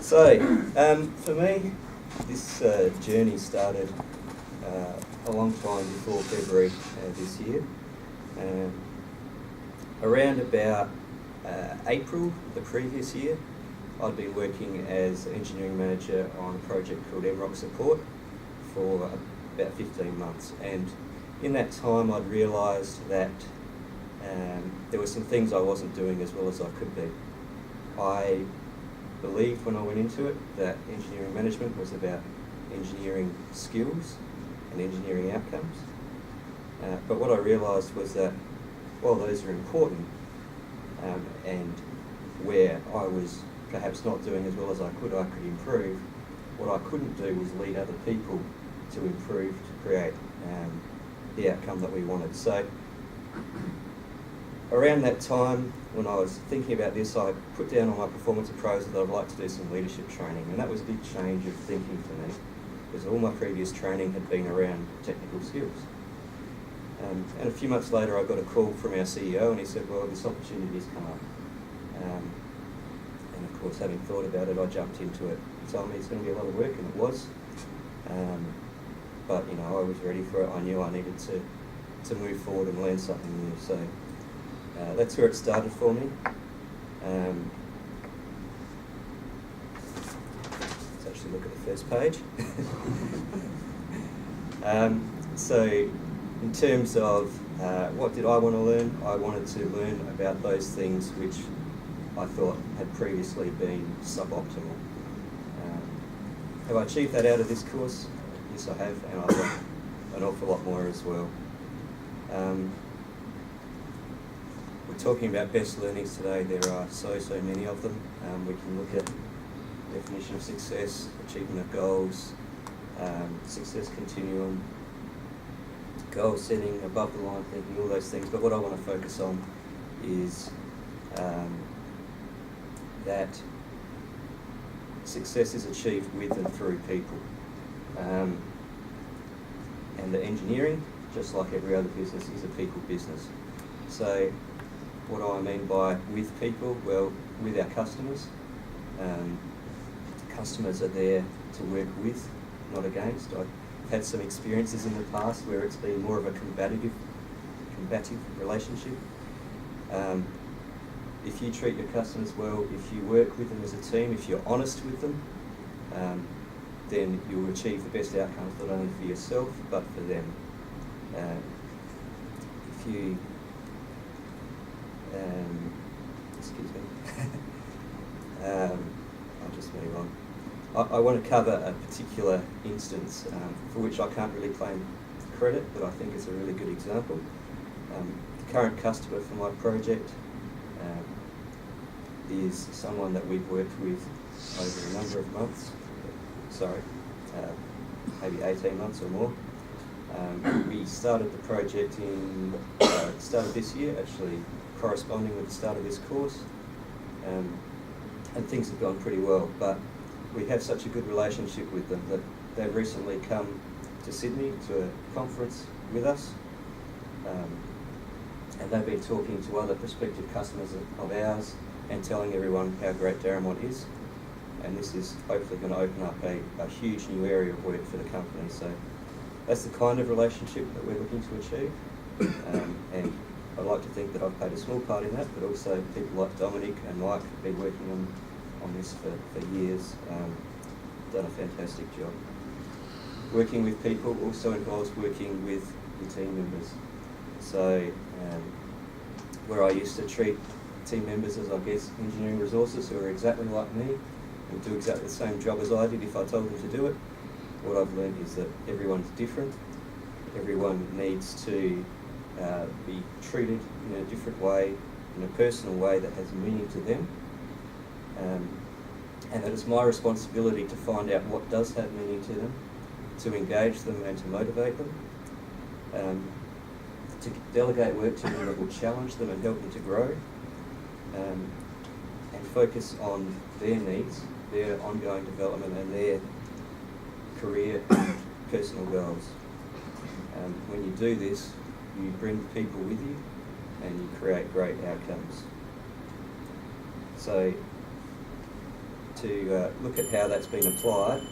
So, for me, this journey started a long time before February this year. Around about April the previous year, I'd been working as engineering manager on a project called MROC Support for about 15 months. And in that time, I'd realised that there were some things I wasn't doing as well as I could be. I believed when I went into it that engineering management was about engineering skills and engineering outcomes. But what I realised was that while those are important, and where I was perhaps not doing as well as I could improve, what I couldn't do was lead other people to improve, to create the outcome that we wanted. So around that time, when I was thinking about this, I put down on my performance appraisal that I'd like to do some leadership training, and that was a big change of thinking for me, because all my previous training had been around technical skills. And a few months later, I got a call from our CEO, and he said, well, this opportunity has come up. And of course, having thought about it, I jumped into it. He told me it's going to be a lot of work, and it was. But you know, I was ready for it. I knew I needed to move forward and learn something new. So that's where it started for me. Let's actually look at the first page. So in terms of what did I want to learn, I wanted to learn about those things which I thought had previously been suboptimal. Have I achieved that out of this course? Yes, I have, and I've got an awful lot more as well. We're talking about best learnings today. There are so many of them. We can look at definition of success, achievement of goals, success continuum, goal setting, above the line thinking, all those things. But what I want to focus on is that success is achieved with and through people. And the engineering, just like every other business, is a people business. So what do I mean by with people? Well, with our customers. Customers are there to work with, not against. I've had some experiences in the past where it's been more of a combative relationship. If you treat your customers well, if you work with them as a team, if you're honest with them, then you'll achieve the best outcomes not only for yourself but for them. If you, excuse me, I'll just move on. I want to cover a particular instance for which I can't really claim credit, but I think it's a really good example. The current customer for my project is someone that we've worked with over a number of months, maybe 18 months or more. We started the project in the start of this year, actually corresponding with the start of this course, and things have gone pretty well, but we have such a good relationship with them that they've recently come to Sydney to a conference with us, and they've been talking to other prospective customers of ours and telling everyone how great Darramont is, and this is hopefully going to open up a huge new area of work for the company. So that's the kind of relationship that we're looking to achieve, and I'd like to think that I've played a small part in that, but also people like Dominic and Mike have been working on this for years, done a fantastic job. Working with people also involves working with your team members. So where I used to treat team members as, I guess, engineering resources who are exactly like me and do exactly the same job as I did if I told them to do it, what I've learned is that everyone's different. Everyone needs to be treated in a different way, in a personal way that has meaning to them. And that it's my responsibility to find out what does have meaning to them, to engage them and to motivate them, to delegate work to them that will challenge them and help them to grow, and focus on their needs, their ongoing development and their career and personal goals. When you do this, you bring people with you and you create great outcomes. So to look at how that's been applied.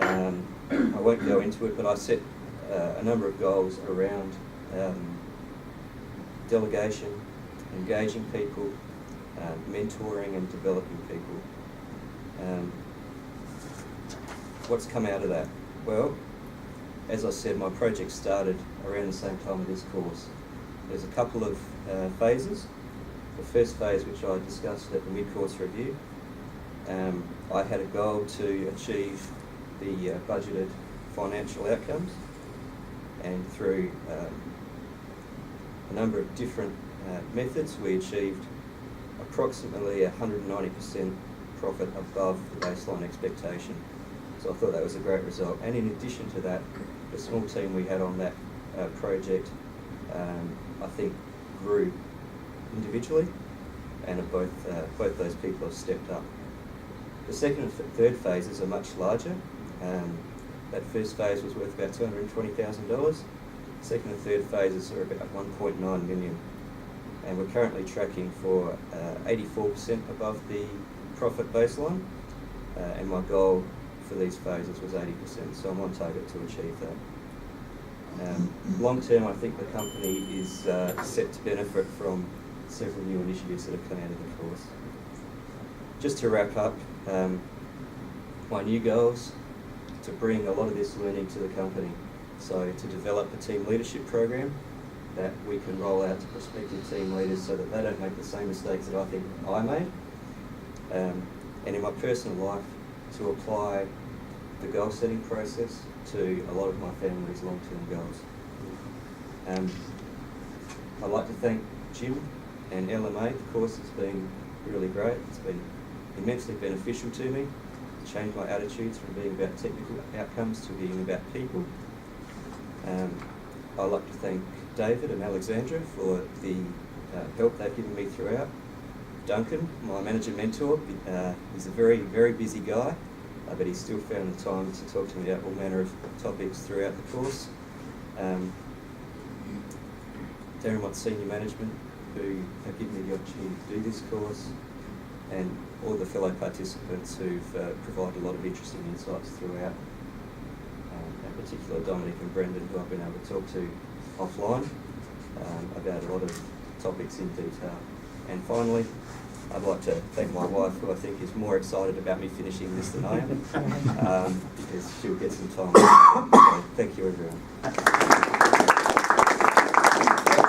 I won't go into it, but I set a number of goals around delegation, engaging people, mentoring and developing people. What's come out of that? Well, as I said, my project started around the same time of this course. There's a couple of phases. The first phase, which I discussed at the mid-course review, I had a goal to achieve the budgeted financial outcomes, and through a number of different methods, we achieved approximately 190% profit above the baseline expectation. So I thought that was a great result. And in addition to that, the small team we had on that project, I think, grew individually, and both those people have stepped up. The second and third phases are much larger. That first phase was worth about $220,000. Second and third phases are about 1.9 million. And we're currently tracking for 84% above the profit baseline. And my goal for these phases was 80%, so I'm on target to achieve that. Long term, I think the company is set to benefit from several new initiatives that have come out of the course. Just to wrap up, my new goals to bring a lot of this learning to the company. So to develop a team leadership program that we can roll out to prospective team leaders so that they don't make the same mistakes that I think I made. And in my personal life, to apply the goal setting process to a lot of my family's long-term goals. I'd like to thank Jim and LMA. The course has been really great. It's been immensely beneficial to me. It's changed my attitudes from being about technical outcomes to being about people. I'd like to thank David and Alexandra for the help they've given me throughout. Duncan, my manager mentor, he's a very, very busy guy, but he's still found the time to talk to me about all manner of topics throughout the course. Derrimut Senior Management, who have given me the opportunity to do this course, and all the fellow participants who've provided a lot of interesting insights throughout. In particular, Dominic and Brendan, who I've been able to talk to offline about a lot of topics in detail. And finally, I'd like to thank my wife, who I think is more excited about me finishing this than I am, because she'll get some time. So thank you, everyone.